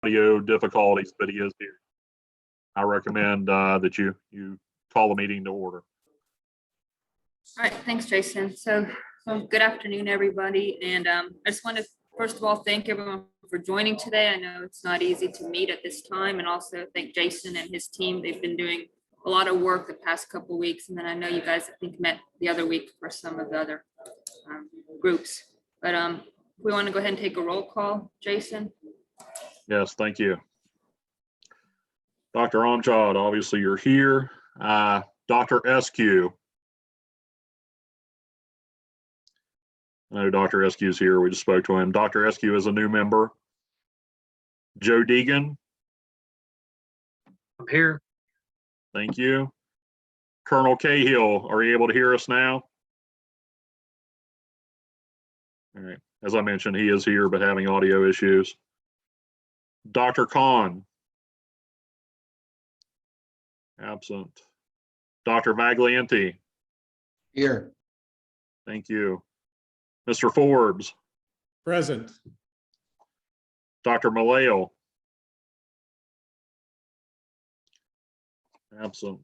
audio difficulties, but he is here. I recommend that you call the meeting to order. All right, thanks, Jason. So good afternoon, everybody. And I just want to, first of all, thank everyone for joining today. I know it's not easy to meet at this time, and also thank Jason and his team. They've been doing a lot of work the past couple of weeks. And then I know you guys, I think, met the other week for some of the other groups. But we want to go ahead and take a roll call, Jason. Yes, thank you. Dr. Amjad, obviously you're here. Dr. Eskew. I know Dr. Eskew is here. We just spoke to him. Dr. Eskew is a new member. Joe Deegan. I'm here. Thank you. Colonel Cahill, are you able to hear us now? All right. As I mentioned, he is here, but having audio issues. Dr. Khan. Absent. Dr. Vaglianti. Here. Thank you. Mr. Forbes. Present. Dr. Malayo. Absent.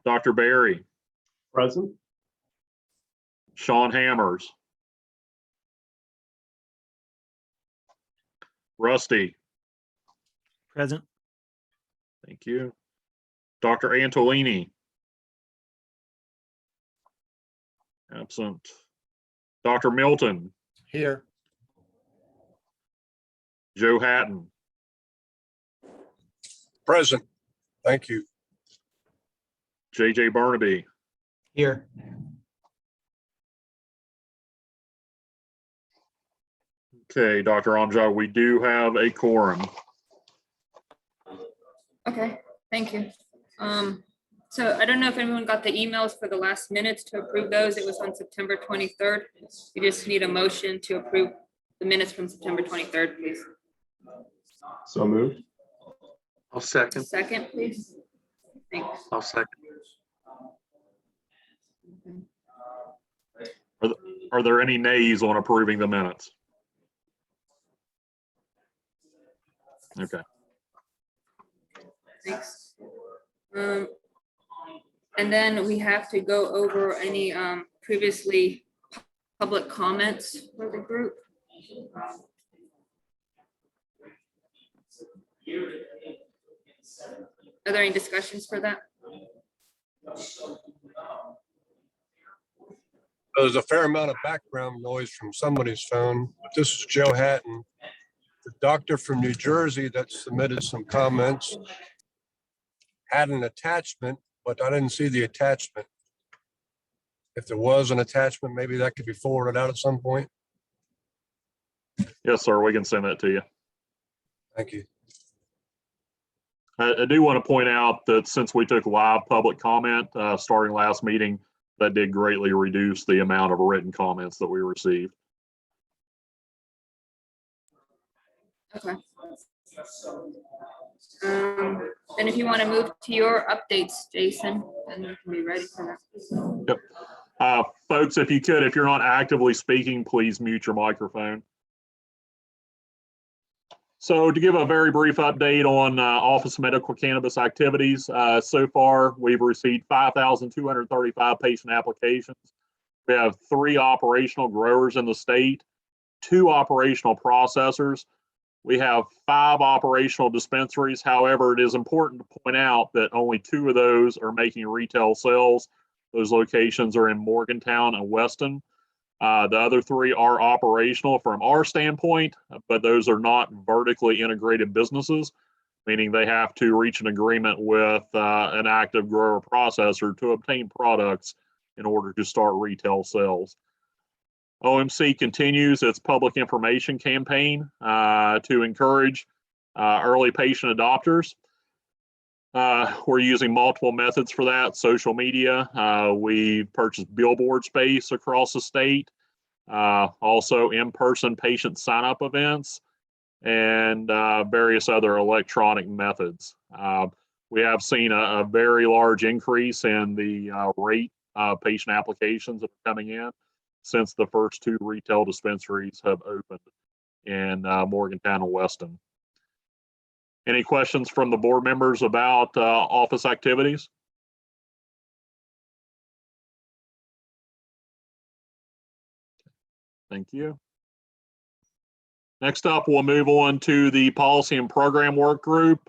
Dr. Barry. Present. Sean Hammers. Rusty. Present. Thank you. Dr. Antolini. Absent. Dr. Milton. Here. Joe Hatton. Present. Thank you. JJ Barnaby. Here. Okay, Dr. Amjad, we do have a quorum. Okay, thank you. So I don't know if anyone got the emails for the last minutes to approve those. It was on September 23rd. We just need a motion to approve the minutes from September 23rd, please. So moved. I'll second. Second, please. Thanks. I'll second. Are there any nays on approving the minutes? Okay. Thanks. And then we have to go over any previously public comments for the group. Are there any discussions for that? There's a fair amount of background noise from somebody's phone, but this is Joe Hatton. The doctor from New Jersey that submitted some comments had an attachment, but I didn't see the attachment. If there was an attachment, maybe that could be forwarded out at some point. Yes, sir. We can send that to you. Thank you. I do want to point out that since we took live public comment starting last meeting, that did greatly reduce the amount of written comments that we received. Okay. And if you want to move to your updates, Jason, then you can be ready for that. Yep. Folks, if you could, if you're not actively speaking, please mute your microphone. So to give a very brief update on Office of Medical Cannabis activities, so far we've received 5,235 patient applications. We have 3 operational growers in the state, 2 operational processors. We have 5 operational dispensaries. However, it is important to point out that only 2 of those are making retail sales. Those locations are in Morgantown and Weston. The other 3 are operational from our standpoint, but those are not vertically integrated businesses, meaning they have to reach an agreement with an active grower processor to obtain products in order to start retail sales. OMC continues its public information campaign to encourage early patient adopters. We're using multiple methods for that. Social media, we purchased billboard space across the state, also in-person patient sign-up events, and various other electronic methods. We have seen a very large increase in the rate of patient applications that are coming in. since the first 2 retail dispensaries have opened in Morgantown and Weston. Any questions from the board members about office activities? Thank you. Next up, we'll move on to the policy and program work group.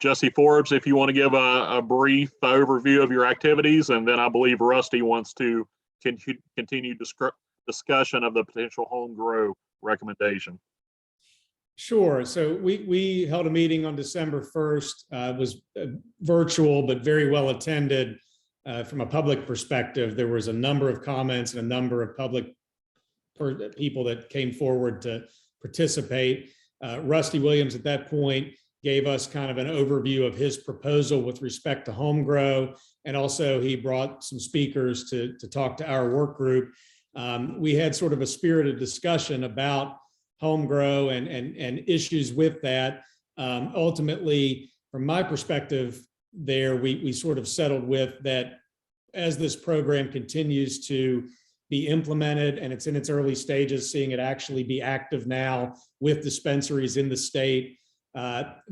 Jesse Forbes, if you want to give a brief overview of your activities, and then I believe Rusty wants to continue discussion of the potential home grow recommendation. Sure. So we held a meeting on December 1st. It was virtual, but very well attended. From a public perspective, there was a number of comments and a number of public people that came forward to participate. Rusty Williams at that point gave us kind of an overview of his proposal with respect to home grow. And also he brought some speakers to talk to our work group. We had sort of a spirited discussion about home grow and issues with that. Ultimately, from my perspective there, we sort of settled with that as this program continues to be implemented and it's in its early stages, seeing it actually be active now with dispensaries in the state, that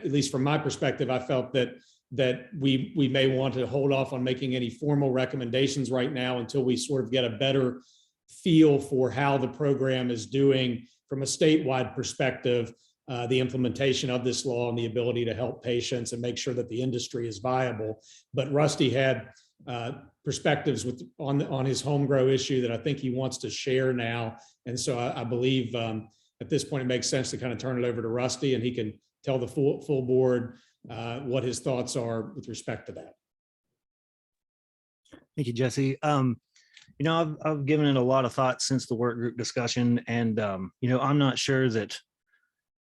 at least from my perspective, I felt that we may want to hold off on making any formal recommendations right now until we sort of get a better feel for how the program is doing from a statewide perspective, the implementation of this law and the ability to help patients and make sure that the industry is viable. But Rusty had perspectives on his home grow issue that I think he wants to share now. And so I believe at this point, it makes sense to kind of turn it over to Rusty and he can tell the full board what his thoughts are with respect to that. Thank you, Jesse. You know, I've given it a lot of thought since the work group discussion, and you know, I'm not sure that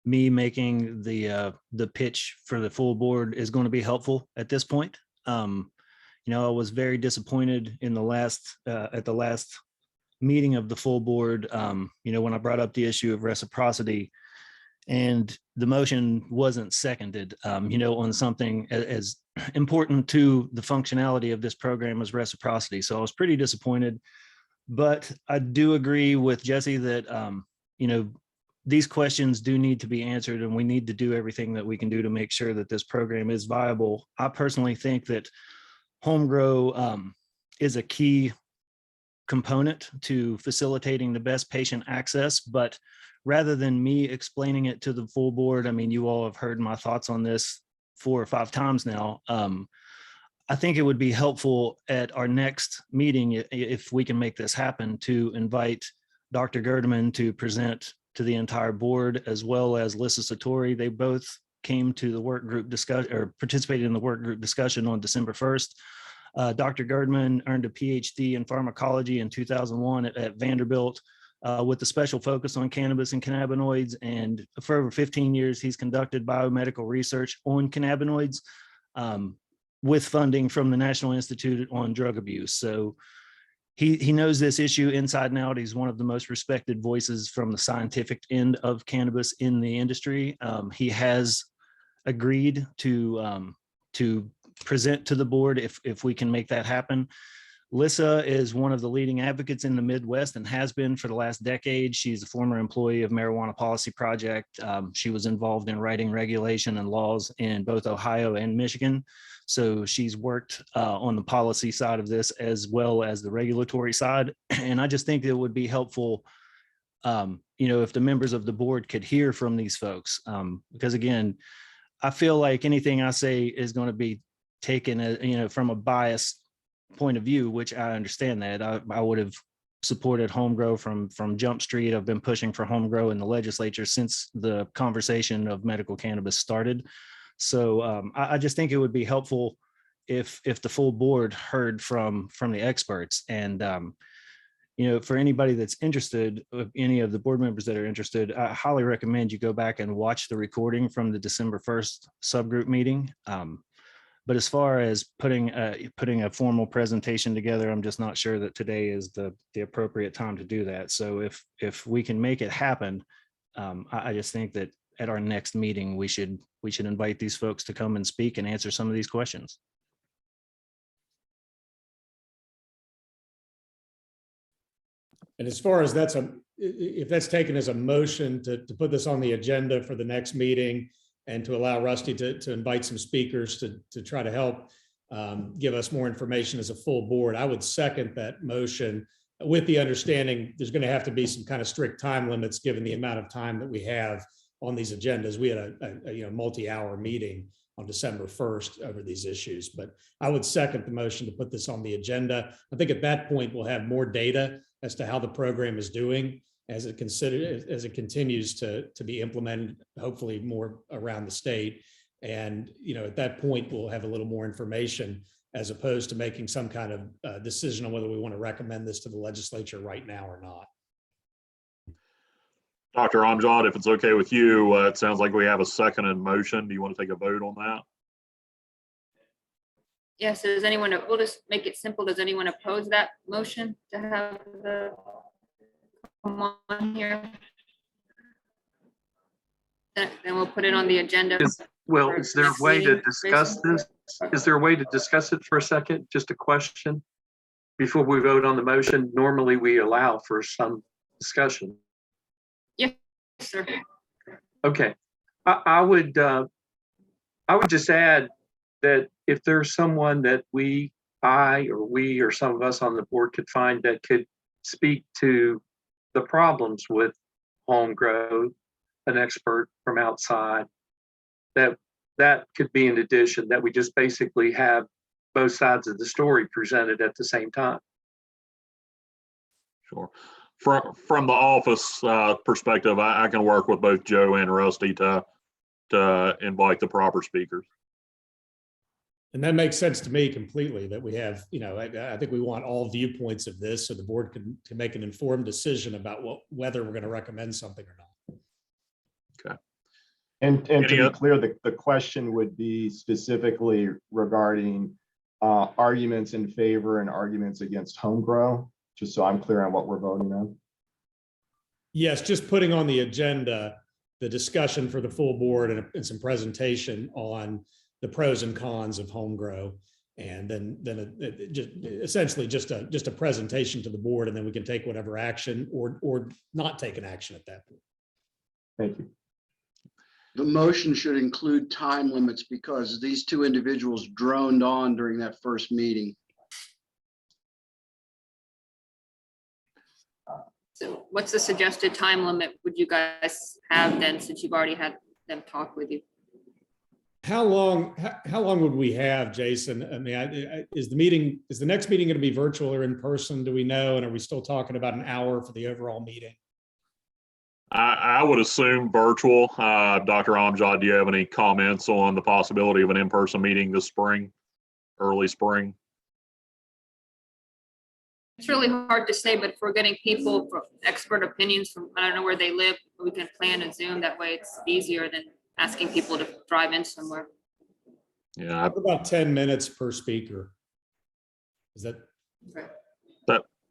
me making the pitch for the full board is going to be helpful at this point. You know, I was very disappointed in the last at the last meeting of the full board. You know, when I brought up the issue of reciprocity, and the motion wasn't seconded. You know, on something as important to the functionality of this program as reciprocity. So I was pretty disappointed, but I do agree with Jesse that, you know, these questions do need to be answered and we need to do everything that we can do to make sure that this program is viable. I personally think that home grow is a key component to facilitating the best patient access, but rather than me explaining it to the full board, I mean, you all have heard my thoughts on this 4 or 5 times now. I think it would be helpful at our next meeting, if we can make this happen, to invite Dr. Gerdeman to present to the entire board, as well as Lissa Satori. They both came to the work group discussion or participated in the work group discussion on December 1st. Dr. Gerdeman earned a PhD in pharmacology in 2001 at Vanderbilt. With a special focus on cannabis and cannabinoids. And for over 15 years, he's conducted biomedical research on cannabinoids with funding from the National Institute on Drug Abuse. So he knows this issue inside and out. He's one of the most respected voices from the scientific end of cannabis in the industry. He has agreed to present to the board if we can make that happen. Lissa is one of the leading advocates in the Midwest and has been for the last decade. She's a former employee of Marijuana Policy Project. She was involved in writing regulation and laws in both Ohio and Michigan. So she's worked on the policy side of this as well as the regulatory side. And I just think it would be helpful, you know, if the members of the board could hear from these folks. Because again, I feel like anything I say is going to be taken, you know, from a biased point of view, which I understand that. I would have supported home grow from Jump Street. I've been pushing for home grow in the legislature since the conversation of medical cannabis started. So I just think it would be helpful if the full board heard from the experts. And you know, for anybody that's interested, any of the board members that are interested, I highly recommend you go back and watch the recording from the December 1st subgroup meeting. But as far as putting a formal presentation together, I'm just not sure that today is the appropriate time to do that. So if we can make it happen, I just think that at our next meeting, we should invite these folks to come and speak and answer some of these questions. And as far as if that's taken as a motion to put this on the agenda for the next meeting and to allow Rusty to invite some speakers to try to help give us more information as a full board, I would second that motion with the understanding there's going to have to be some kind of strict time limits given the amount of time that we have on these agendas. We had a multi-hour meeting on December 1st over these issues, but I would second the motion to put this on the agenda. I think at that point we'll have more data as to how the program is doing as it continues to be implemented, hopefully more around the state. And at that point we'll have a little more information as opposed to making some kind of decision on whether we want to recommend this to the legislature right now or not. Dr. Amjad, if it's okay with you, it sounds like we have a second in motion. Do you want to take a vote on that? Yes, we'll just make it simple. Does anyone oppose that motion to have the come on here? Then we'll put it on the agenda. Well, is there a way to discuss this? Is there a way to discuss it for a second? Just a question before we vote on the motion. Normally we allow for some discussion. Yes, sir. Okay. I would just add that if there's someone that I or some of us on the board could find that could speak to the problems with home growth, an expert from outside, that could be an addition, that we just basically have both sides of the story presented at the same time. Sure. From the office perspective, I can work with both Joe and Rusty to invite the proper speakers. And that makes sense to me completely that we have, I think we want all viewpoints of this so the board can make an informed decision about whether we're going to recommend something or not. Okay. And to be clear, the question would be specifically regarding arguments in favor and arguments against home grow, just so I'm clear on what we're voting on. Yes, just putting on the agenda the discussion for the full board and some presentation on the pros and cons of home grow, and then essentially just a presentation to the board, and then we can take whatever action or not take an action at that point. Thank you. The motion should include time limits because these two individuals droned on during that first meeting. So what's the suggested time limit would you guys have then, since you've already had them talk with you? How long would we have, Jason? I mean, is the next meeting going to be virtual or in person? Do we know? And are we still talking about an hour for the overall meeting? I would assume virtual. Dr. Amjad, do you have any comments on the possibility of an in-person meeting this spring, early spring? It's really hard to say, but if we're getting people from expert opinions from, I don't know where they live, we can plan a Zoom. That way it's easier than asking people to drive in somewhere. Yeah. About 10 minutes per speaker. Is that? Okay.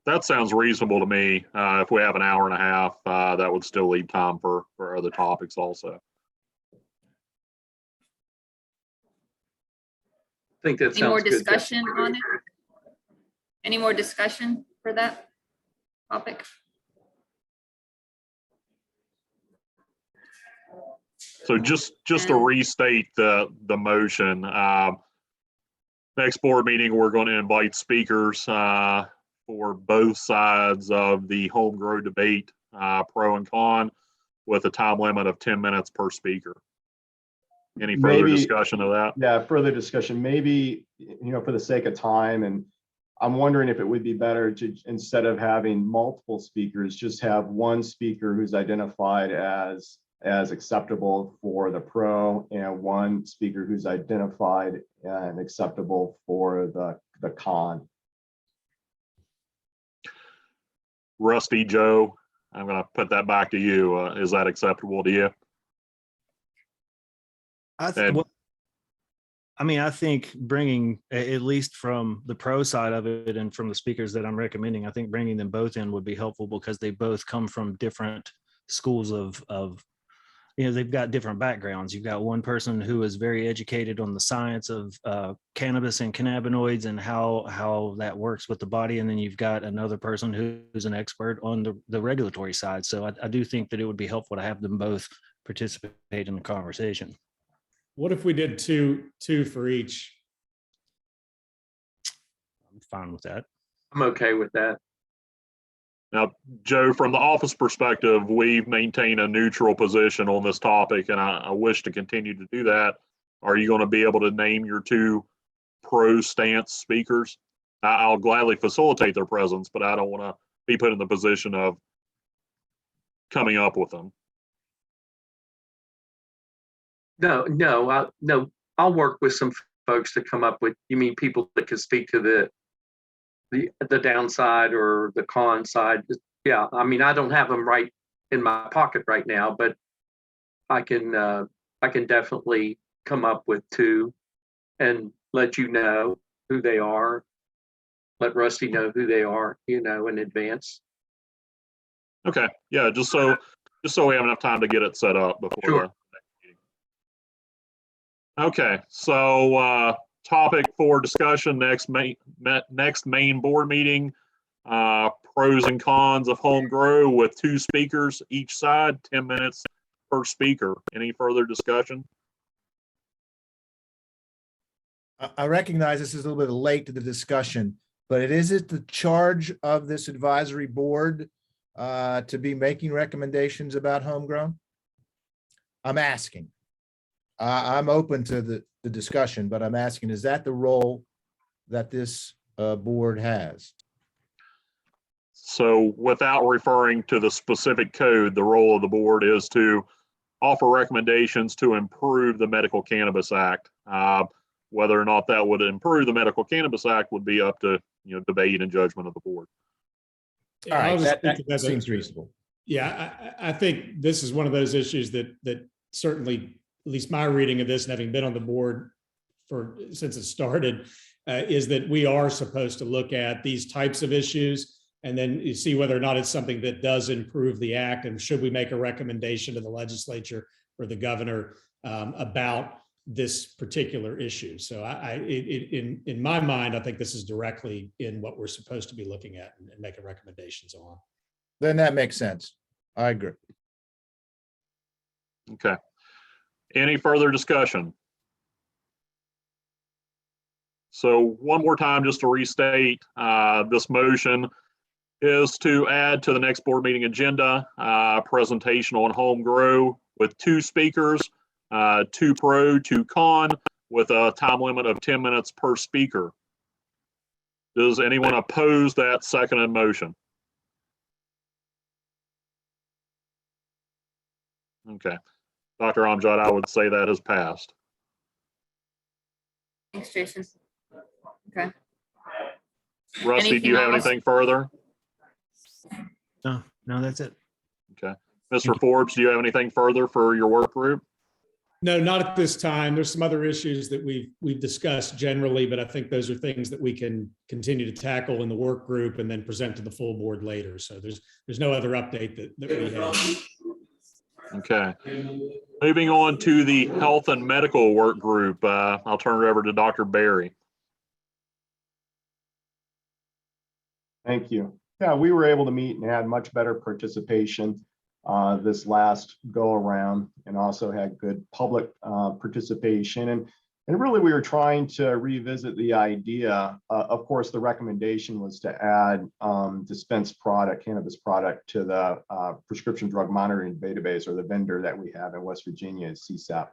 That sounds reasonable to me. If we have an hour and a half, that would still leave time for other topics also. I think that Any more sounds good. discussion on it? Any more discussion for that topic? So just to restate the motion, next board meeting, we're going to invite speakers for both sides of the home grow debate, pro and con, with a time limit of 10 minutes per speaker. Any further discussion of that? Yeah, further discussion, maybe, for the sake of time, and I'm wondering if it would be better to, instead of having multiple speakers, just have one speaker who's identified as acceptable for the pro and one speaker who's identified and acceptable for the con. Rusty, Joe, I'm going to put that back to you. Is that acceptable to you? I think bringing, at least from the pro side of it and from the speakers that I'm recommending, I think bringing them both in would be helpful because they both come from different schools of they've got different backgrounds. You've got one person who is very educated on the science of cannabis and cannabinoids and how that works with the body. And then you've got another person who's an expert on the regulatory side. So I do think that it would be helpful to have them both participate in the conversation. What if we did two for each? I'm fine with that. I'm okay with that. Now, Joe, from the office perspective, we've maintained a neutral position on this topic, and I wish to continue to do that. Are you going to be able to name your two pro stance speakers? I'll gladly facilitate their presence, but I don't want to be put in the position of coming up with them. No, I'll work with some folks to come up with, you mean people that can speak to the downside or the con side? Yeah, I mean, I don't have them right in my pocket right now, but I can definitely come up with two and let you know who they are. Let Rusty know who they are, in advance. Okay, yeah, just so we have enough time to get it set up before Sure. the next meeting. Okay, so topic for discussion next main board meeting, pros and cons of home grow with two speakers each side, 10 minutes per speaker. Any further discussion? I recognize this is a little bit late to the discussion, but is it the charge of this advisory board to be making recommendations about homegrown? I'm asking. I'm open to the discussion, but I'm asking, is that the role that this board has? So without referring to the specific code, the role of the board is to offer recommendations to improve the Medical Cannabis Act. Whether or not that would improve the Medical Cannabis Act would be up to debate and judgment of the board. All I'll right, just speak that to that. seems reasonable. Yeah, I think this is one of those issues that certainly, at least my reading of this and having been on the board since it started, is that we are supposed to look at these types of issues and then you see whether or not it's something that does improve the act, and should we make a recommendation to the legislature or the governor about this particular issue. So in my mind, I think this is directly in what we're supposed to be looking at and making recommendations on. Then that makes sense. I agree. Okay. Any further discussion? So one more time, just to restate, this motion is to add to the next board meeting agenda, presentation on home grow with two speakers, 2 pro, 2 con, with a time limit of 10 minutes per speaker. Does anyone oppose that seconded motion? Okay. Dr. Amjad, I would say that has passed. Thanks, Jason. Okay. Rusty, do you have Anything else? anything further? No, that's it. Okay. Mr. Forbes, do you have anything further for your work group? No, not at this time. There's some other issues that we've discussed generally, but I think those are things that we can continue to tackle in the work group and then present to the full board later. So there's no other update that we have. Okay. Moving on to the health and medical work group, I'll turn it over to Dr. Berry. Thank you. Yeah, we were able to meet and had much better participation this last go around, and also had good public participation. And really we were trying to revisit the idea. Of course, the recommendation was to add dispensed product, cannabis product, to the prescription drug monitoring database, or the vendor that we have in West Virginia is CSAP.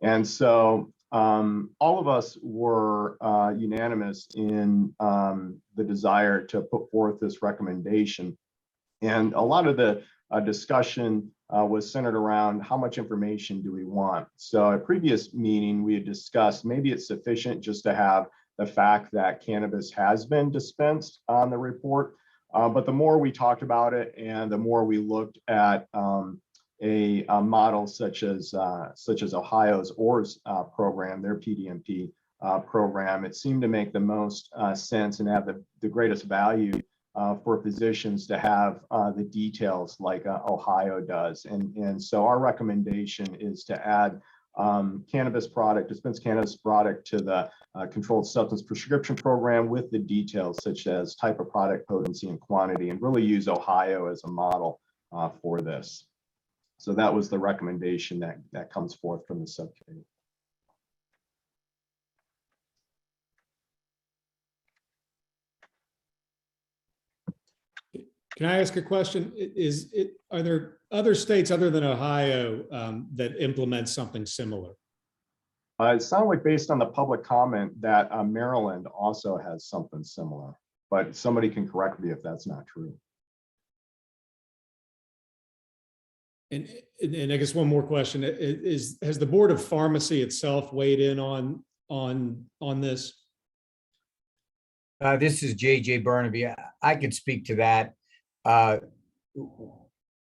And so all of us were unanimous in the desire to put forth this recommendation. And a lot of the discussion was centered around how much information do we want. So at a previous meeting, we had discussed maybe it's sufficient just to have the fact that cannabis has been dispensed on the report. But the more we talked about it, and the more we looked at a model such as Ohio's ORS program, their PDMP program, it seemed to make the most sense and have the greatest value for physicians to have the details like Ohio does. And so our recommendation is to add dispense cannabis product to the controlled substance prescription program with the details such as type of product, potency, and quantity, and really use Ohio as a model for this. So that was the recommendation that comes forth from the subcommittee. Can I ask a question? Are there other states other than Ohio that implement something similar? It sounds like based on the public comment that Maryland also has something similar, but somebody can correct me if that's not true. And I guess one more question has the Board of Pharmacy itself weighed in on this? This is JJ Burnaby. I could speak to that.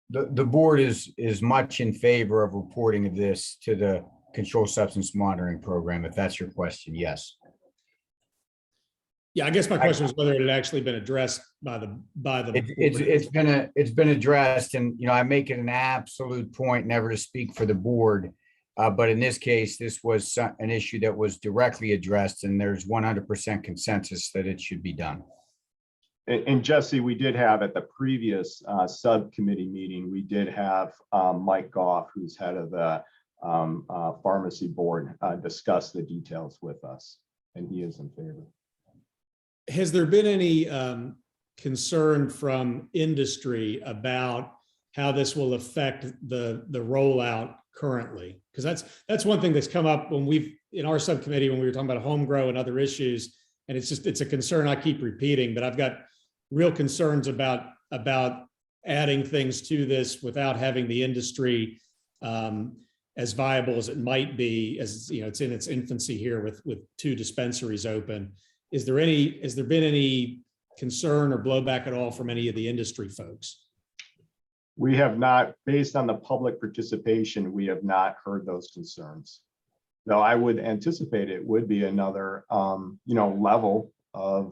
The board is much in favor of reporting of this to the Controlled Substance Monitoring Program, if that's your question. Yes. Yeah, I guess my question was whether it had actually been addressed by the It's been addressed, and I make it an absolute point never to speak for the board. But in this case, this was an issue that was directly addressed, and there's 100% consensus that it should be done. And Jesse, we did have at the previous subcommittee meeting, we did have Mike Goff, who's head of the pharmacy board, discuss the details with us, and he is in favor. Has there been any concern from industry about how this will affect the rollout currently? Because that's one thing that's come up in our subcommittee when we were talking about home grow and other issues, and it's a concern I keep repeating, but I've got real concerns about adding things to this without having the industry as viable as it might be, as it's in its infancy here with 2 dispensaries open. Has there been any concern or blowback at all from any of the industry folks? We have not, based on the public participation, we have not heard those concerns. Though I would anticipate it would be another, level of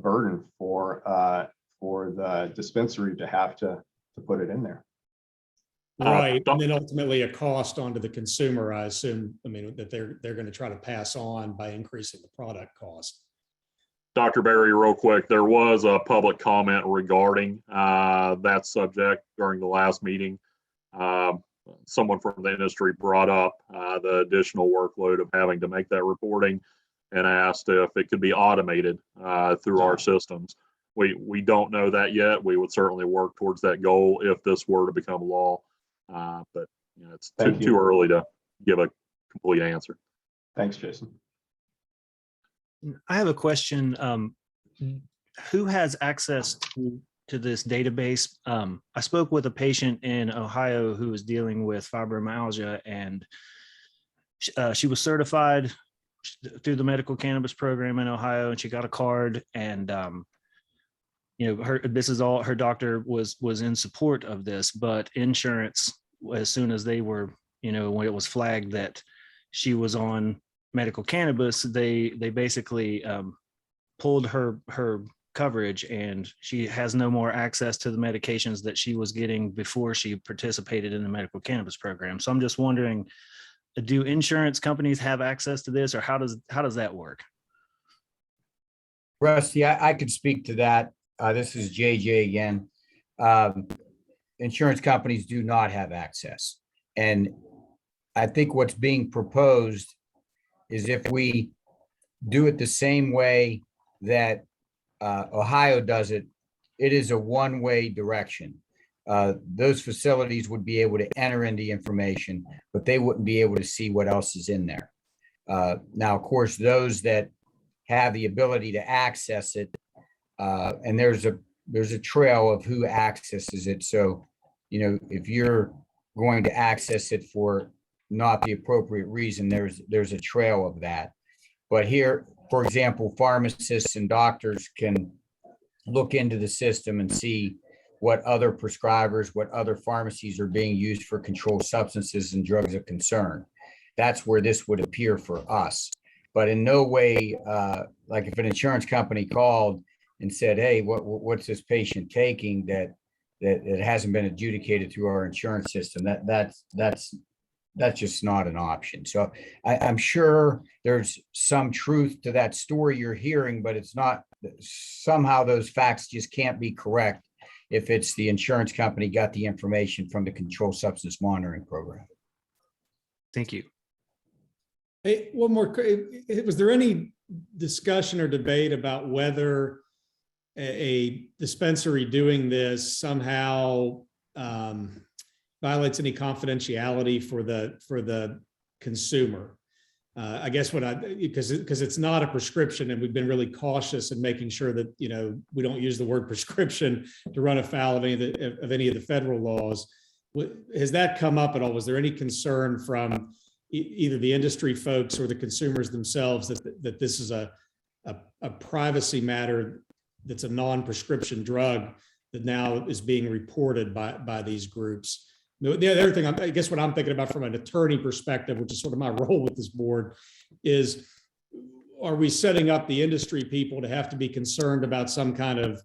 burden for the dispensary to have to put it in there. Right, and then ultimately a cost onto the consumer, I assume. That they're going to try to pass on by increasing the product cost. Dr. Berry, real quick, there was a public comment regarding that subject during the last meeting. Someone from the industry brought up the additional workload of having to make that reporting and asked if it could be automated through our systems. We don't know that yet. We would certainly work towards that goal if this were to become law. But it's too early to give a complete answer. Thanks, Jason. I have a question. Who has access to this database? I spoke with a patient in Ohio who was dealing with fibromyalgia, and she was certified through the medical cannabis program in Ohio, and she got a card, and her doctor was in support of this, but insurance, as soon as they were, when it was flagged that she was on medical cannabis, they basically pulled her coverage, and she has no more access to the medications that she was getting before she participated in the medical cannabis program. So I'm just wondering, do insurance companies have access to this, or how does that work? Rusty, I could speak to that. This is JJ again. Insurance companies do not have access. And I think what's being proposed is if we do it the same way that Ohio does it, it is a one-way direction. Those facilities would be able to enter in the information, but they wouldn't be able to see what else is in there. Now, of course, those that have the ability to access it, and there's a trail of who accesses it. So, if you're going to access it for not the appropriate reason, there's a trail of that. But here, for example, pharmacists and doctors can look into the system and see what other prescribers, what other pharmacies are being used for controlled substances and drugs of concern. That's where this would appear for us. But in no way, like if an insurance company called and said, hey, what's this patient taking that hasn't been adjudicated through our insurance system? That's just not an option. So I'm sure there's some truth to that story you're hearing, but it's not, somehow those facts just can't be correct if it's the insurance company got the information from the controlled substance monitoring program. Thank you. Hey, one more, was there any discussion or debate about whether a dispensary doing this somehow violates any confidentiality for the consumer? I guess because it's not a prescription, and we've been really cautious in making sure that, you know, we don't use the word prescription to run afoul of any of the federal laws. Has that come up at all? Was there any concern from either the industry folks or the consumers themselves that this is a privacy matter that's a non-prescription drug that now is being reported by these groups? The other thing, I guess what I'm thinking about from an attorney perspective, which is sort of my role with this board, is are we setting up the industry people to have to be concerned about some kind of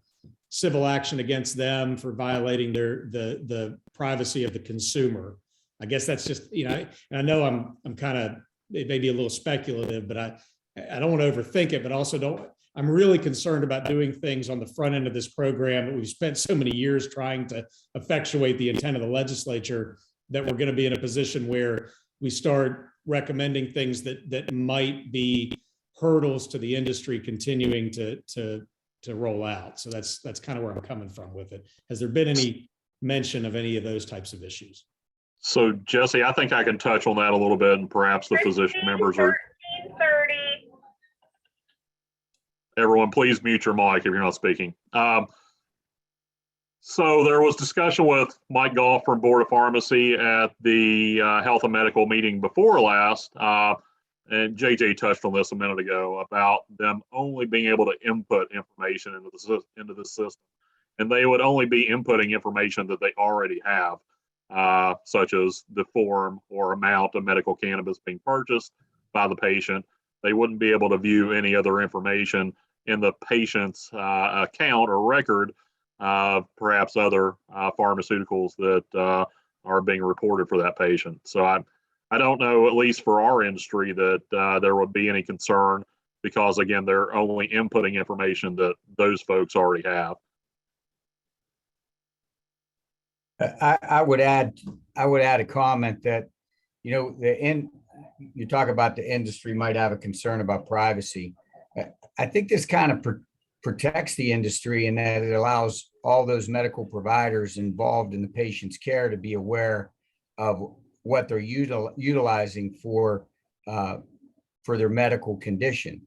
civil action against them for violating the privacy of the consumer? I guess that's just, you know, and I know I'm kind of, it may be a little speculative, but I don't want to overthink it, but also I'm really concerned about doing things on the front end of this program that we've spent so many years trying to effectuate the intent of the legislature, that we're going to be in a position where we start recommending things that might be hurdles to the industry continuing to roll out. So that's kind of where I'm coming from with it. Has there been any mention of any of those types of issues? So Jesse, I think I can touch on that a little bit, and perhaps the physician members are. Everyone, please mute your mic if you're not speaking. So there was discussion with Mike Goff from Board of Pharmacy at the Health and Medical meeting before last, and JJ touched on this a minute ago about them only being able to input information into the system, and they would only be inputting information that they already have, such as the form or amount of medical cannabis being purchased by the patient. They wouldn't be able to view any other information in the patient's account or record, perhaps other pharmaceuticals that are being reported for that patient. So I don't know, at least for our industry, that there would be any concern, because again, they're only inputting information that those folks already have. I would add a comment that, you know, you talk about the industry might have a concern about privacy. I think this kind of protects the industry in that it allows all those medical providers involved in the patient's care to be aware of what they're utilizing for their medical condition.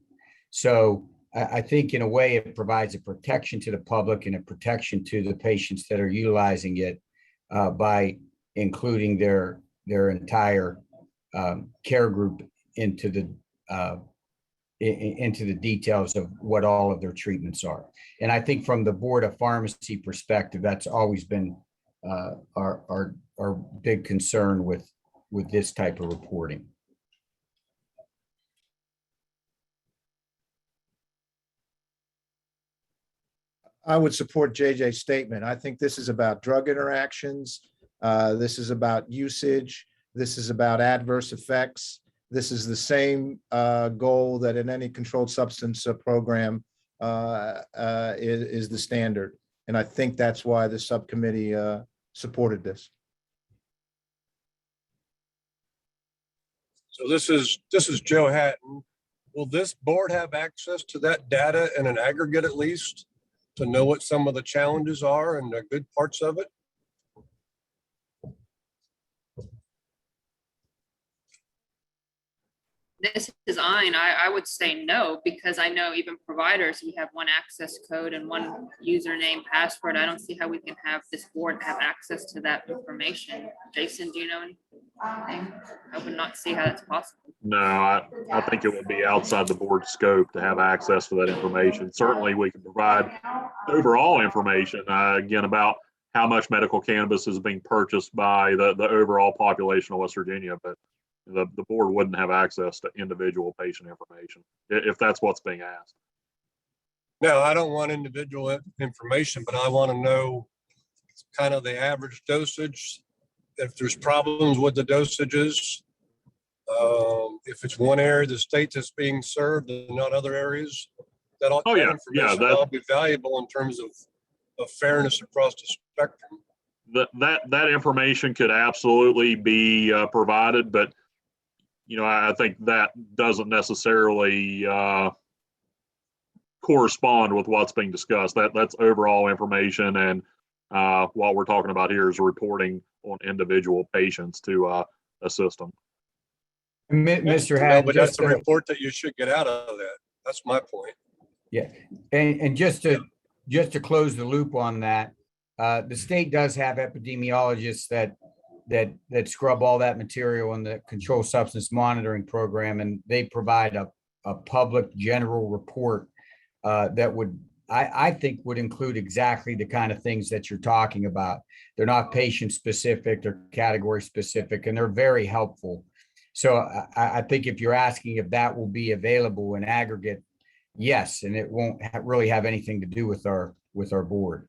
So I think in a way it provides a protection to the public and a protection to the patients that are utilizing it by including their entire care group into the details of what all of their treatments are. And I think from the Board of Pharmacy perspective, that's always been our big concern with this type of reporting. I would support JJ's statement. I think this is about drug interactions. This is about usage. This is about adverse effects. This is the same goal that in any controlled substance program is the standard. And I think that's why the subcommittee supported this. So this is Joe Hatton. Will this board have access to that data in an aggregate at least to know what some of the challenges are and the good parts of it? This design, I would say no, because I know even providers, we have one access code and one username, password. I don't see how we can have this board have access to that information. Jason, do you know anything? I would not see how that's possible. No, I think it would be outside the board's scope to have access to that information. Certainly, we can provide overall information, again, about how much medical cannabis is being purchased by the overall population of West Virginia, but the board wouldn't have access to individual patient information if that's what's being asked. Now, I don't want individual information, but I want to know kind of the average dosage, if there's problems with the dosages, if it's one area of the state that's being served and not other areas, that all Oh, that yeah. information Yeah, will all be valuable in terms of fairness across the spectrum. That information could absolutely be provided, but I think that doesn't necessarily correspond with what's being discussed. That's overall information, and what we're talking about here is reporting on individual patients to a system. Mr. No, Haddon, but that's just the to, report that you should get out of that. That's my point. and just to close the loop on that, the state does have epidemiologists that scrub all that material in the controlled substance monitoring program, and they provide a public general report that would, I think would include exactly the kind of things that you're talking about. They're not patient specific, they're category specific, and they're very helpful. So I think if you're asking if that will be available in aggregate, yes, and it won't really have anything to do with our board.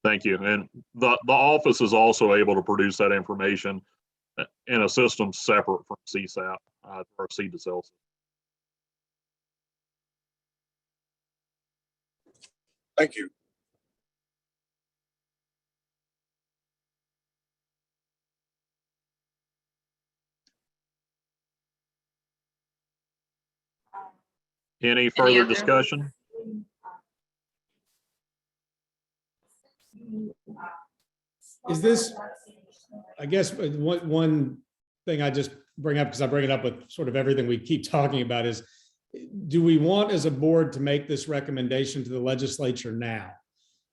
Thank you. And the office is also able to produce that information in a system separate from CSAP or C-to-cell. Thank you. Any further other- discussion? Is this, I guess, one thing I just bring up, because I bring it up with sort of everything we keep talking about, is do we want as a board to make this recommendation to the legislature now?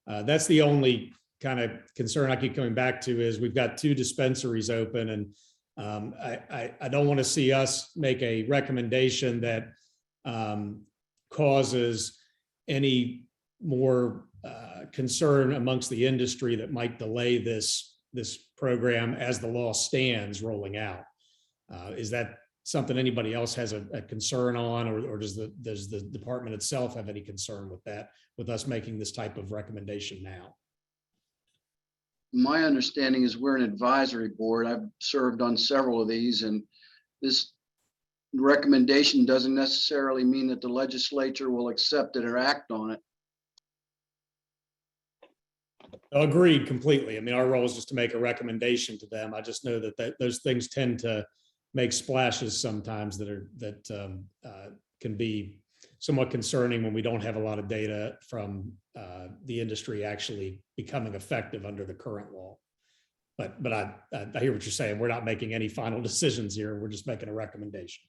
That's the only kind of concern I keep coming back to, is we've got 2 dispensaries open, and I don't want to see us make a recommendation that causes any more concern amongst the industry that might delay this program as the law stands rolling out. Is that something anybody else has a concern on, or does the department itself have any concern with that, with us making this type of recommendation now? My understanding is we're an advisory board. I've served on several of these, and this recommendation doesn't necessarily mean that the legislature will accept it or act on it. Agreed completely. I mean, our role is just to make a recommendation to them. I just know that those things tend to make splashes sometimes that can be somewhat concerning when we don't have a lot of data from the industry actually becoming effective under the current law. But I hear what you're saying. We're not making any final decisions here. We're just making a recommendation.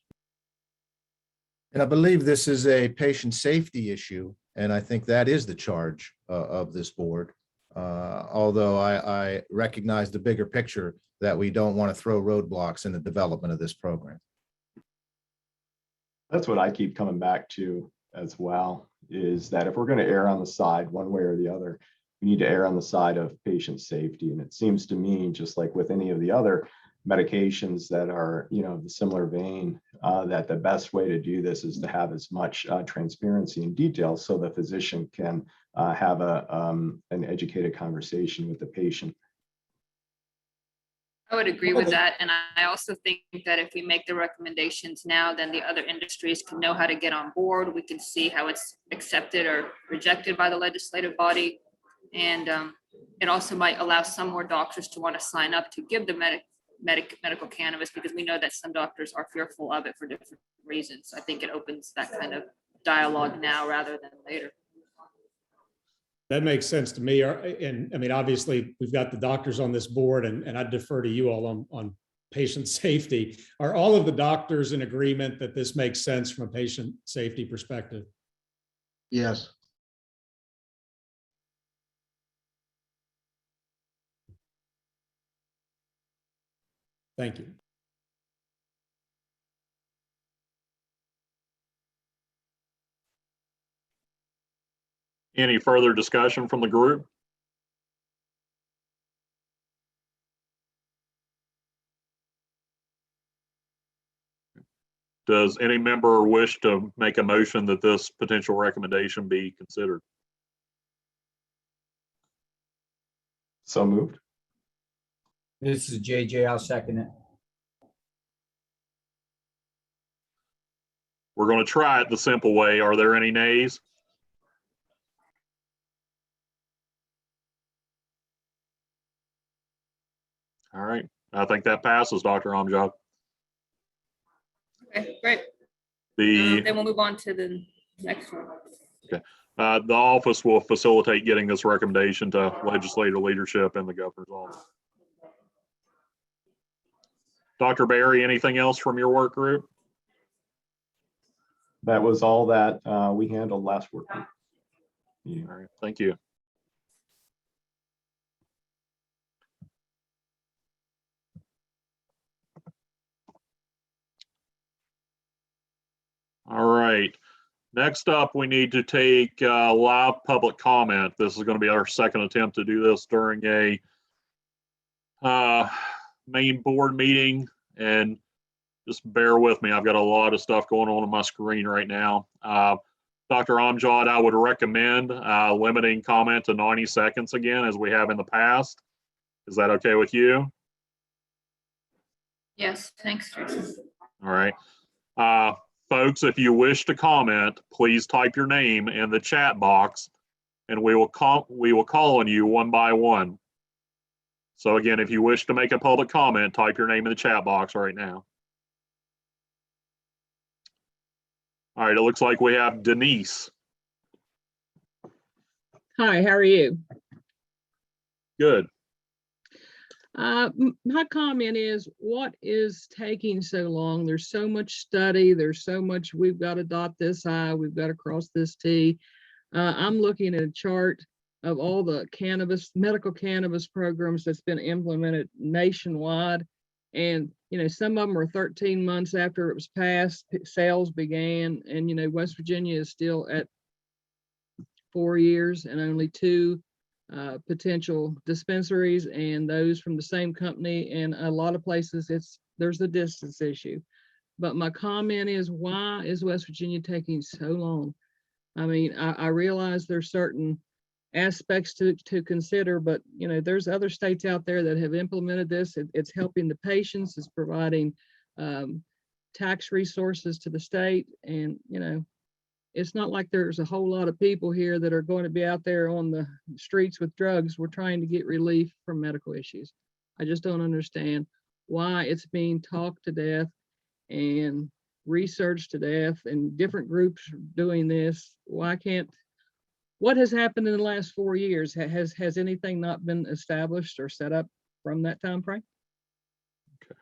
And I believe this is a patient safety issue, and I think that is the charge of this board. Although I recognize the bigger picture that we don't want to throw roadblocks in the development of this program. That's what I keep coming back to as well, is that if we're going to err on the side one way or the other, we need to err on the side of patient safety. And it seems to me, just like with any of the other medications that are, the similar vein, that the best way to do this is to have as much transparency and detail so the physician can have an educated conversation with the patient. I would agree with that. And I also think that if we make the recommendations now, then the other industries can know how to get on board. We can see how it's accepted or rejected by the legislative body. And it also might allow some more doctors to want to sign up to give the medical cannabis, because we know that some doctors are fearful of it for different reasons. I think it opens that kind of dialogue now rather than later. That makes sense to me. And I mean, obviously, we've got the doctors on this board, and I defer to you all on patient safety. Are all of the doctors in agreement that this makes sense from a patient safety perspective? Yes. Thank you. Any further discussion from the group? Does any member wish to make a motion that this potential recommendation be considered? So moved. This is JJ. I'll second it. We're going to try it the simple way. Are there any nays? All right. I think that passes, Dr. Amjad. Okay, great. The Then we'll move on to the next one. the office will facilitate getting this recommendation to legislative leadership in the governor's office. Dr. Barry, anything else from your work group? That was all that we handled last work week. All right, thank you. All right. Next up, we need to take live public comment. This is going to be our second attempt to do this during a main board meeting, and just bear with me. I've got a lot of stuff going on my screen right now. Dr. Amjad, I would recommend limiting comment to 90 seconds again, as we have in the past. Is that okay with you? Yes, thanks, Jason. All right. Folks, if you wish to comment, please type your name in the chat box, and we will call on you one by one. So again, if you wish to make a public comment, type your name in the chat box right now. All right, it looks like we have Denise. Hi, how are you? Good. My comment is, what is taking so long? There's so much study. There's so much, we've got to dot this I, we've got to cross this T. I'm looking at a chart of all the medical cannabis programs that's been implemented nationwide. And, you know, some of them are 13 months after it was passed, sales began. And, you know, West Virginia is still at 4 years and only 2 potential dispensaries, and those from the same company. And a lot of places there's a distance issue. But my comment is, why is West Virginia taking so long? I mean, I realize there's certain aspects to consider, but you know, there's other states out there that have implemented this. It's helping the patients, it's providing tax resources to the state, and you know, it's not like there's a whole lot of people here that are going to be out there on the streets with drugs. We're trying to get relief from medical issues. I just don't understand why it's being talked to death and researched to death, and different groups doing this. What has happened in the last 4 years? Has anything not been established or set up from that time frame? Okay.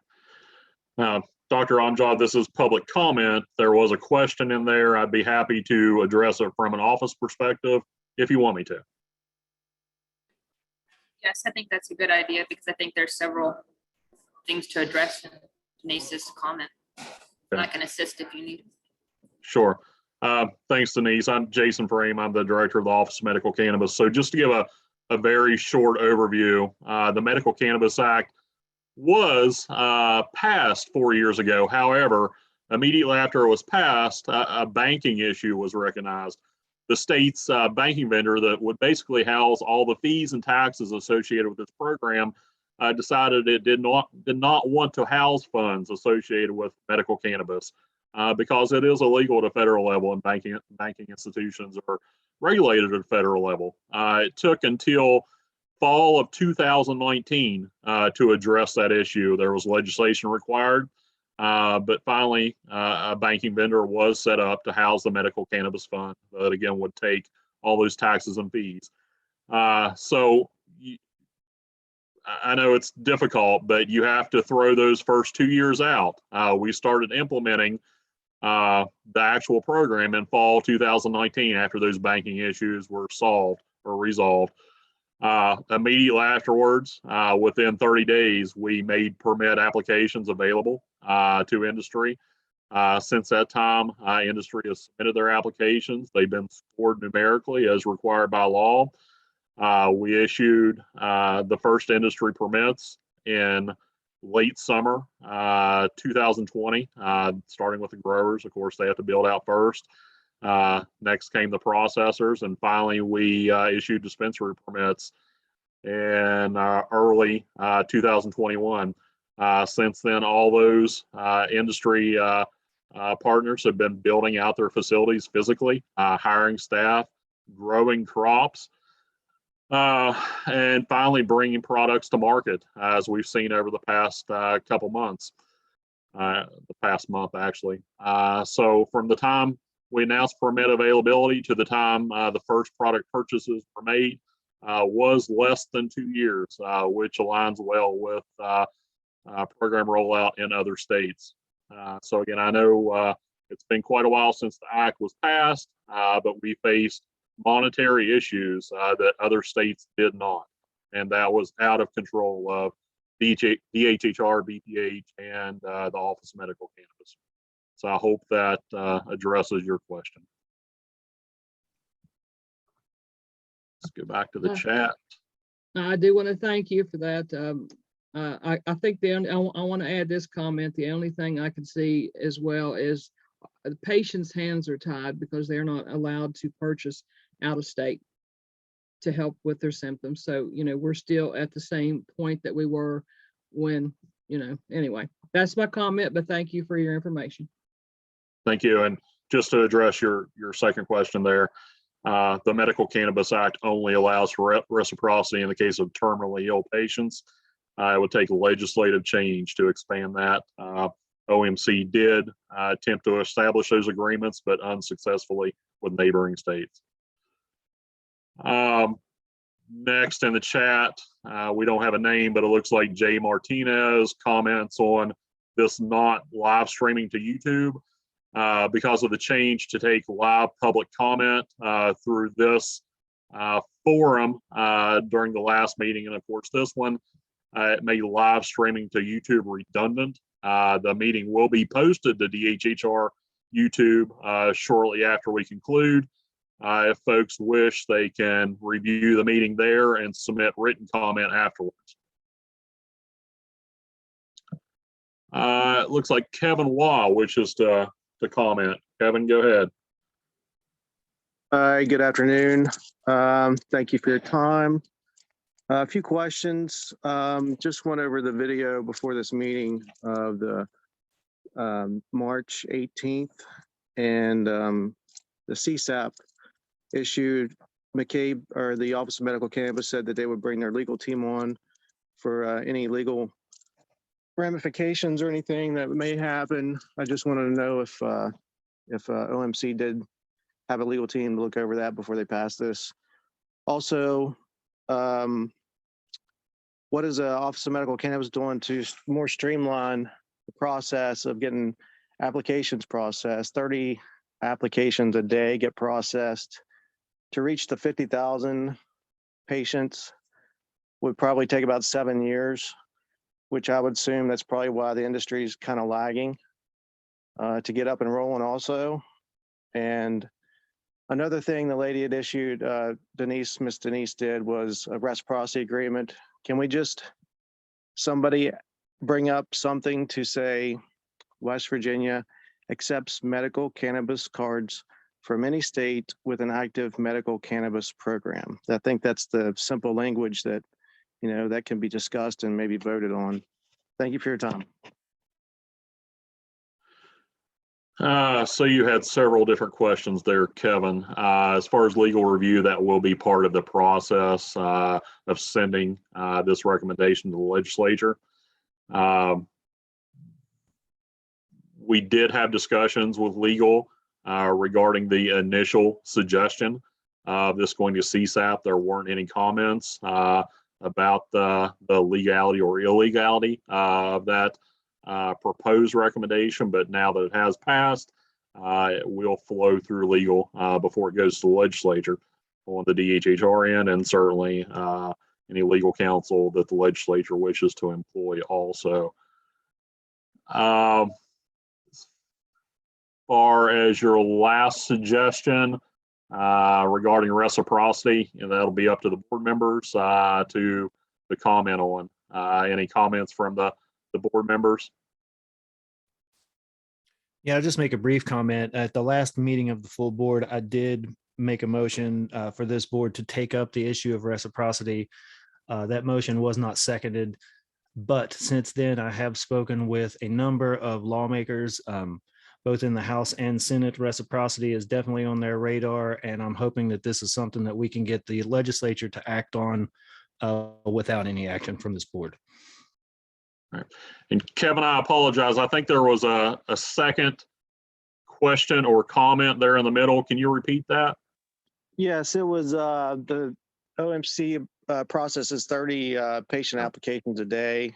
Now, Dr. Amjad, this is public comment. There was a question in there. I'd be happy to address it from an office perspective if you want me to. Yes, I think that's a good idea, because I think there's several things to address in Denise's comment. I can assist if you need. Sure. Thanks, Denise. I'm Jason Frame. I'm the director of the Office of Medical Cannabis. So just to give a very short overview, the Medical Cannabis Act was passed 4 years ago. However, immediately after it was passed, a banking issue was recognized. The state's banking vendor that would basically house all the fees and taxes associated with this program decided it did not want to house funds associated with medical cannabis because it is illegal at a federal level, and banking institutions are regulated at a federal level. It took until fall of 2019 to address that issue. There was legislation required, but finally a banking vendor was set up to house the medical cannabis fund that again would take all those taxes and fees. So I know it's difficult, but you have to throw those first 2 years out. We started implementing the actual program in fall 2019 after those banking issues were solved or resolved. Immediately afterwards, within 30 days, we made permit applications available to industry. Since that time, industry has submitted their applications. They've been scored numerically as required by law. We issued the first industry permits in late summer 2020, starting with the growers. Of course, they have to build out first. Next came the processors, and finally we issued dispensary permits in early 2021. Since then, all those industry partners have been building out their facilities physically, hiring staff, growing crops, and finally bringing products to market, as we've seen over the past couple months, the past month actually. So from the time we announced permit availability to the time the first product purchases were made was less than 2 years, which aligns well with program rollout in other states. So again, I know it's been quite a while since the act was passed, but we faced monetary issues that other states did not, and that was out of control of DHHR, BPH, and the Office of Medical Cannabis. So I hope that addresses your question. Let's go back to the chat. I do want to thank you for that. I think I want to add this comment. The only thing I can see as well is the patient's hands are tied because they're not allowed to purchase out of state to help with their symptoms. So, we're still at the same point that we were when, anyway, that's my comment, but thank you for your information. Thank you. And just to address your second question there, the Medical Cannabis Act only allows for reciprocity in the case of terminally ill patients. It would take legislative change to expand that. OMC did attempt to establish those agreements, but unsuccessfully with neighboring states. Next in the chat, we don't have a name, but it looks like Jay Martinez comments on this not live streaming to YouTube because of the change to take live public comment through this forum during the last meeting. And of course, this one, it made live streaming to YouTube redundant. The meeting will be posted to DHHR YouTube shortly after we conclude. If folks wish, they can review the meeting there and submit written comment afterwards. It looks like Kevin Waugh wishes to comment. Kevin, go ahead. Hi, good afternoon. Thank you for your time. A few questions. Just went over the video before this meeting of the March 18th, and the CSAP issued MCAB, or the Office of Medical Cannabis, said that they would bring their legal team on for any legal ramifications or anything that may happen. I just wanted to know if OMC did have a legal team to look over that before they pass this. Also, what is the Office of Medical Cannabis doing to more streamline the process of getting applications processed? 30 applications a day get processed. To reach the 50,000 patients would probably take about 7 years, which I would assume that's probably why the industry is kind of lagging to get up and rolling also. And another thing the lady had issued, Miss Denise did, was a reciprocity agreement. Can we just, somebody bring up something to say West Virginia accepts medical cannabis cards from any state with an active medical cannabis program? I think that's the simple language that, that can be discussed and maybe voted on. Thank you for your time. So you had several different questions there, Kevin. As far as legal review, that will be part of the process of sending this recommendation to the legislature. We did have discussions with legal regarding the initial suggestion of this going to CSAP. There weren't any comments about the legality or illegality of that proposed recommendation, but now that it has passed, it will flow through legal before it goes to the legislature on the DHHR end, and certainly any legal counsel that the legislature wishes to employ also. As far as your last suggestion regarding reciprocity, that'll be up to the board members to comment on. Any comments from the the board members? Yeah, I'll just make a brief comment. At the last meeting of the full board, I did make a motion for this board to take up the issue of reciprocity. That motion was not seconded, but since then I have spoken with a number of lawmakers, both in the House and Senate. Reciprocity is definitely on their radar, and I'm hoping that this is something that we can get the legislature to act on without any action from this board. And Kevin, I apologize. I think there was a second question or comment there in the middle. Can you repeat that? Yes, it was the OMC processes 30 patient applications a day.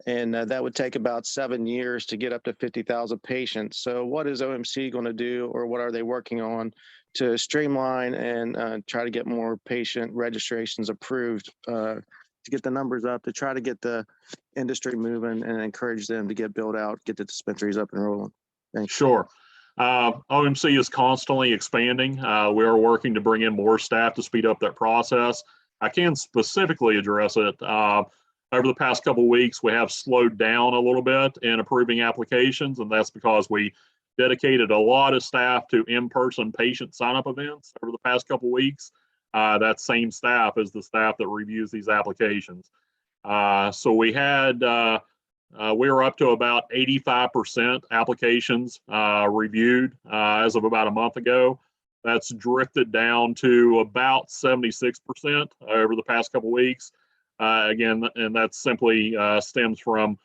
And that would take about 7 years to get up to 50,000 patients. So what is OMC going to do, or what are they working on to streamline and try to get more patient registrations approved, to get the numbers up, to try to get the industry moving and encourage them to get built out, get the dispensaries up and rolling? Thanks. Sure. OMC is constantly expanding. We are working to bring in more staff to speed up that process. I can specifically address it. Over the past couple of weeks, we have slowed down a little bit in approving applications, and that's because we dedicated a lot of staff to in-person patient sign-up events over the past couple of weeks. That same staff is the staff that reviews these applications. So we were up to about 85% applications reviewed as of about a month ago. That's drifted down to about 76% over the past couple of weeks. Again, and that simply stems from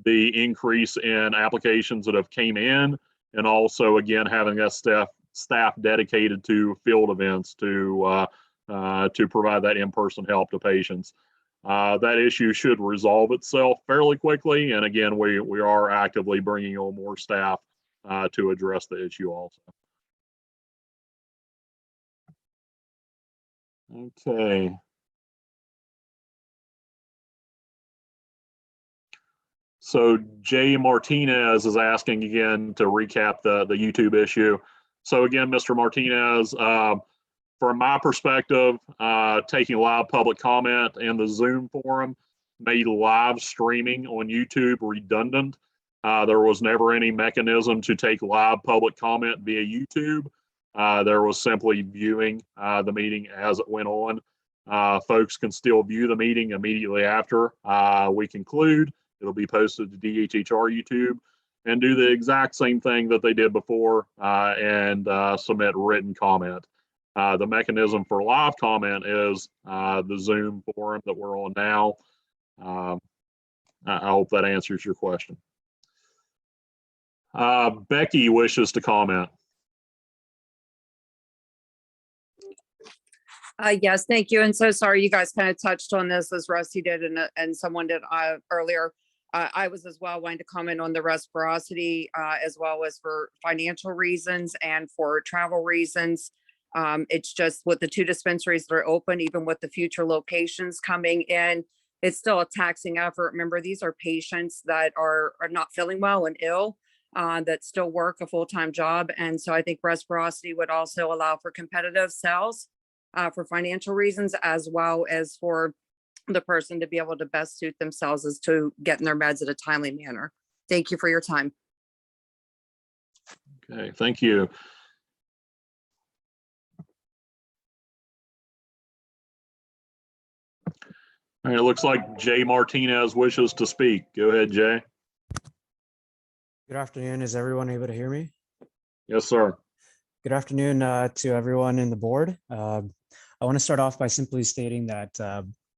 the increase in applications that have came in, and also, again, having that staff dedicated to field events to provide that in-person help to patients. That issue should resolve itself fairly quickly, and again, we are actively bringing on more staff to address the issue also. Okay. So Jay Martinez is asking again to recap the YouTube issue. So again, Mr. Martinez, from my perspective, taking live public comment in the Zoom forum made live streaming on YouTube redundant. There was never any mechanism to take live public comment via YouTube. There was simply viewing the meeting as it went on. Folks can still view the meeting immediately after we conclude. It'll be posted to DHHR YouTube, and do the exact same thing that they did before and submit written comment. The mechanism for live comment is the Zoom forum that we're on now. I hope that answers your question. Becky wishes to comment. Yes, thank you. And so sorry, you guys kind of touched on this as Rusty did and someone did earlier. I was as well wanting to comment on the reciprocity as well as for financial reasons and for travel reasons. It's just with the 2 dispensaries that are open, even with the future locations coming in, it's still a taxing effort. Remember, these are patients that are not feeling well and ill that still work a full-time job. And so I think reciprocity would also allow for competitive sales for financial reasons, as well as for the person to be able to best suit themselves as to getting their meds at a timely manner. Thank you for your time. Okay, thank you. All right, it looks like Jay Martinez wishes to speak. Go ahead, Jay. Good afternoon. Is everyone able to hear me? Yes, sir. Good afternoon to everyone in the board. I want to start off by simply stating that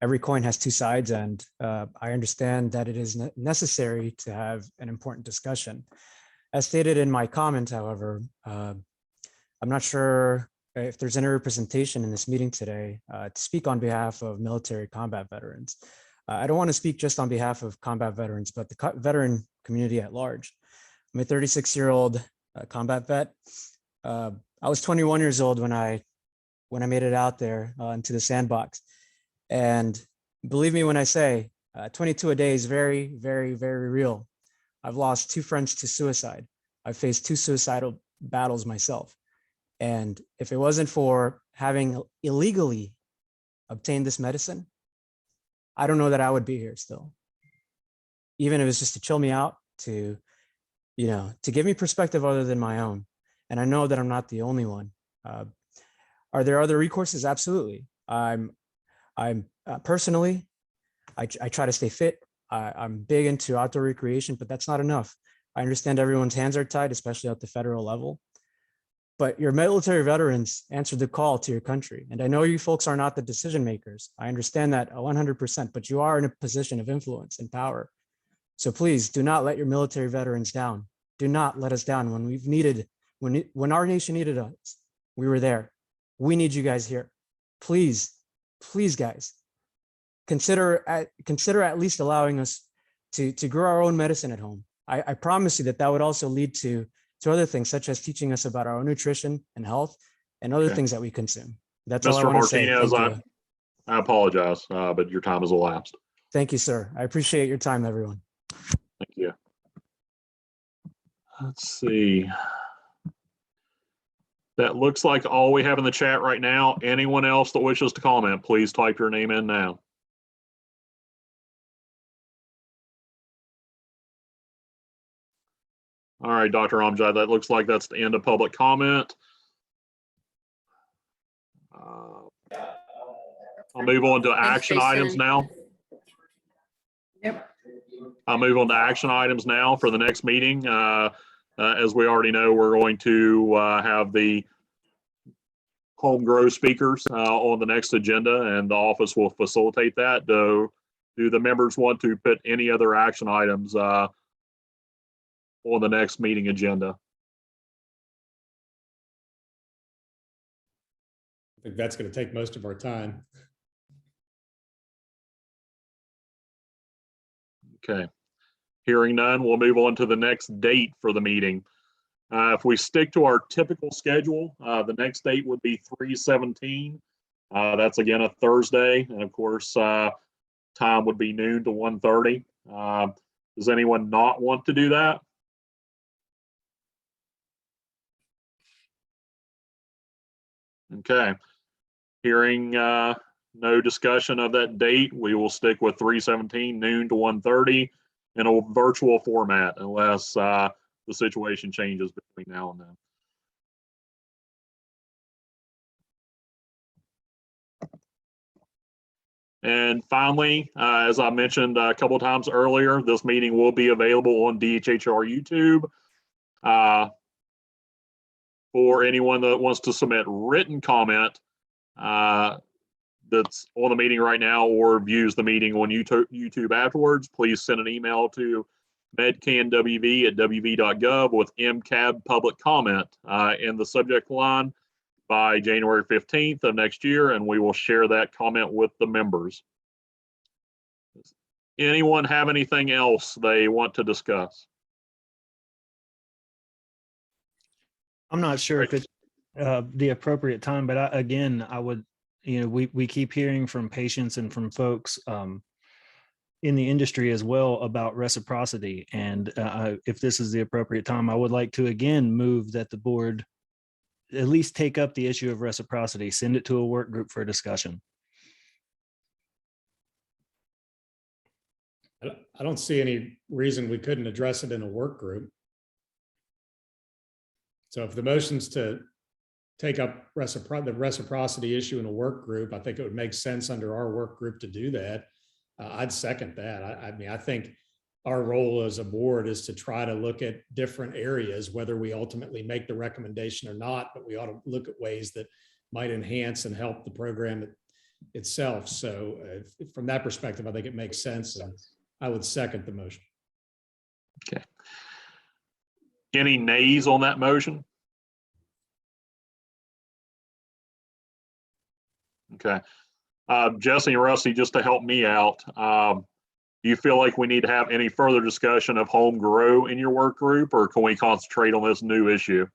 every coin has 2 sides, and I understand that it is necessary to have an important discussion. As stated in my comment, however, I'm not sure if there's any representation in this meeting today to speak on behalf of military combat veterans. I don't want to speak just on behalf of combat veterans, but the veteran community at large. I'm a 36-year-old combat vet. I was 21 years old when I made it out there into the sandbox. And believe me when I say 22 a day is very, very, very real. I've lost 2 friends to suicide. I've faced 2 suicidal battles myself. And if it wasn't for having illegally obtained this medicine, I don't know that I would be here still. even if it's just to chill me out, to, to give me perspective other than my own. And I know that I'm not the only one. Are there other recourses? Absolutely. I'm personally, I try to stay fit. I'm big into outdoor recreation, but that's not enough. I understand everyone's hands are tied, especially at the federal level. But your military veterans answered the call to your country. And I know you folks are not the decision makers. I understand that 100%, but you are in a position of influence and power. So please do not let your military veterans down. Do not let us down when we've needed, when our nation needed us, we were there. We need you guys here. Please, please, guys, consider at least allowing us to grow our own medicine at home. I promise you that would also lead to other things, such as teaching us about our own nutrition and health and other things that we consume. That's all I Mr. want to say. Martinez, Thank you. I apologize, but your time has elapsed. Thank you, sir. I appreciate your time, everyone. Thank you. Let's see. That looks like all we have in the chat right now. Anyone else that wishes to comment, please type your name in now. All right, Dr. Amjad, that looks like that's the end of public comment. I'll move on to action items now. Yep. I'll move on to action items now for the next meeting. As we already know, we're going to have the home grow speakers on the next agenda, and the office will facilitate that. Do the members want to put any other action items on the next meeting agenda? I think that's going to take most of our time. Okay. Hearing none, we'll move on to the next date for the meeting. If we stick to our typical schedule, the next date would be 3/17. That's again a Thursday, and of course, time would be noon to 1:30. Does anyone not want to do that? Okay. Hearing no discussion of that date, we will stick with 3/17, noon to 1:30 in a virtual format, unless the situation changes between now and then. And finally, as I mentioned a couple of times earlier, this meeting will be available on DHHR YouTube. For anyone that wants to submit written comment that's on the meeting right now or views the meeting on YouTube afterwards, please send an email to medcanwv@wv.gov with MCAB public comment in the subject line by January 15th of next year, and we will share that comment with the members. Does anyone have anything else they want to discuss? I'm not sure if it's the appropriate time, but I would, we keep hearing from patients and from folks in the industry as well about reciprocity. And if this is the appropriate time, I would like to again move that the board at least take up the issue of reciprocity, send it to a work group for discussion. I don't see any reason we couldn't address it in a work group. So if the motion's to take up the reciprocity issue in a work group, I think it would make sense under our work group to do that. I'd second that. I mean, I think our role as a board is to try to look at different areas, whether we ultimately make the recommendation or not, but we ought to look at ways that might enhance and help the program itself. So from that perspective, I think it makes sense. And I would second the motion. Okay. Any nays on that motion? Okay. Jesse and Rusty, just to help me out, do you feel like we need to have any further discussion of home grow in your work group, or can we concentrate on this new issue?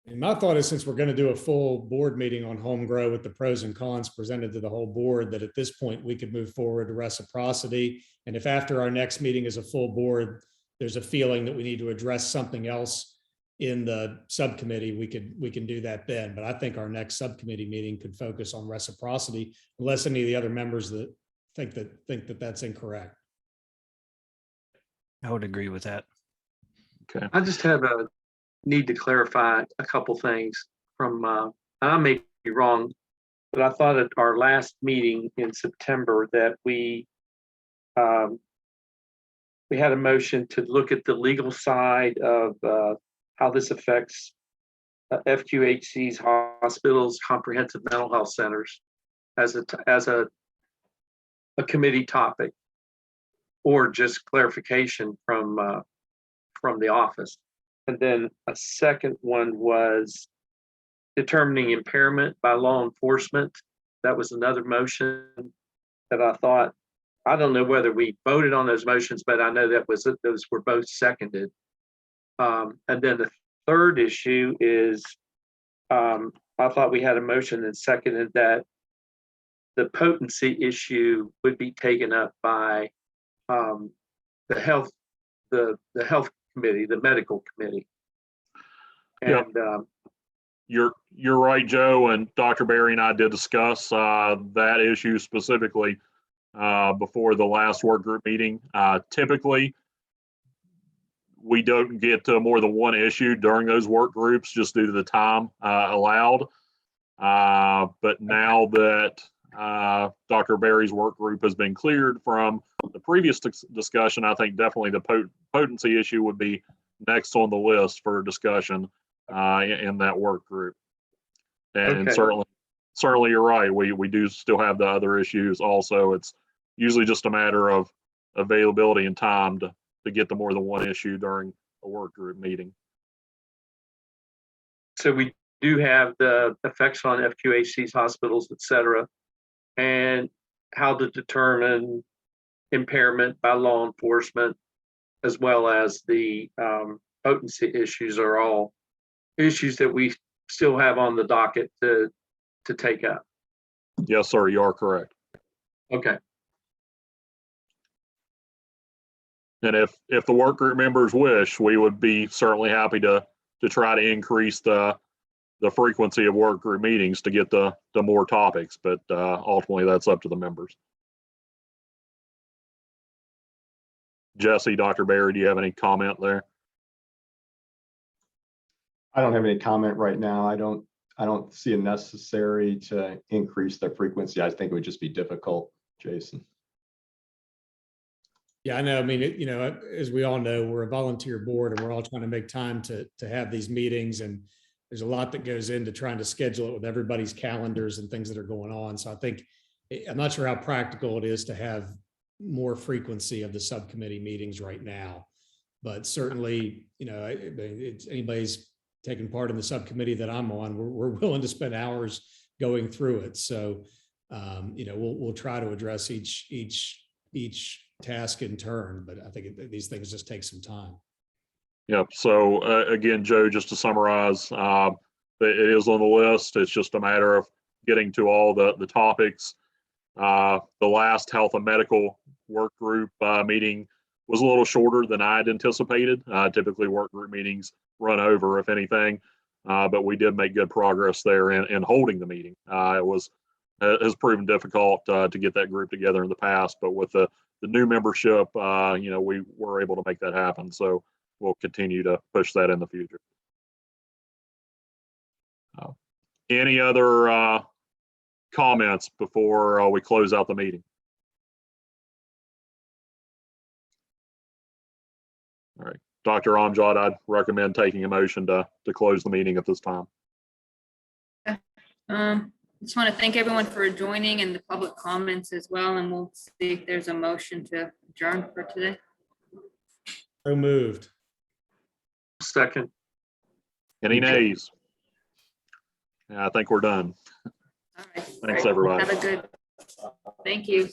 And my thought is, since we're going to do a full board meeting on home grow with the pros and cons presented to the whole board, that at this point we could move forward to reciprocity. And if after our next meeting is a full board, there's a feeling that we need to address something else in the subcommittee, we can do that then. But I think our next subcommittee meeting could focus on reciprocity, unless any of the other members that think that that's incorrect. I would agree with that. Okay. I just have a need to clarify a couple things from, I may be wrong, but I thought at our last meeting in September that we had a motion to look at the legal side of how this affects FQHCs, hospitals, comprehensive mental health centers as a committee topic, or just clarification from the office. And then a second one was determining impairment by law enforcement. That was another motion that I thought, I don't know whether we voted on those motions, but I know those were both seconded. And then the third issue is, I thought we had a motion and seconded that the potency issue would be taken up by the health committee, the medical committee. Yep. And You're right, Joe, and Dr. Berry and I did discuss that issue specifically before the last work group meeting. Typically, we don't get to more than one issue during those work groups just due to the time allowed. But now that Dr. Berry's work group has been cleared from the previous discussion, I think definitely the potency issue would be next on the list for discussion in that work group. And Okay. certainly you're right. We do still have the other issues also. It's usually just a matter of availability and time to get to more than one issue during a work group meeting. so we do have the effects on FQHCs, hospitals, et cetera, and how to determine impairment by law enforcement, as well as the potency issues are all issues that we still have on the docket to take up. Yes, sir, you are correct. Okay. And if the work group members wish, we would be certainly happy to try to increase the frequency of work group meetings to get the more topics, but ultimately that's up to the members. Jesse, Dr. Berry, do you have any comment there? I don't have any comment right now. I don't see it necessary to increase the frequency. I think it would just be difficult, Jason. Yeah, I know. I mean, as we all know, we're a volunteer board and we're all trying to make time to have these meetings, and there's a lot that goes into trying to schedule it with everybody's calendars and things that are going on. So I think, I'm not sure how practical it is to have more frequency of the subcommittee meetings right now, but certainly, it's anybody's taking part in the subcommittee that I'm on, we're willing to spend hours going through it. So, we'll try to address each task in turn, but I think these things just take some time. Yep. So again, Joe, just to summarize, it is on the list. It's just a matter of getting to all the topics. The last health and medical work group meeting was a little shorter than I had anticipated. Typically work group meetings run over, if anything, but we did make good progress there in holding the meeting. It has proven difficult to get that group together in the past, but with the new membership, we were able to make that happen. So we'll continue to push that in the future. Any other comments before we close out the meeting? All right, Dr. Amjad, I'd recommend taking a motion to close the meeting at this time. Just want to thank everyone for joining and the public comments as well, and we'll see if there's a motion to adjourn for today. So moved. Second. Any nays? Yeah, I think we're done. All right. Thanks, everybody. Have a good, thank you.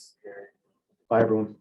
Bye, everyone.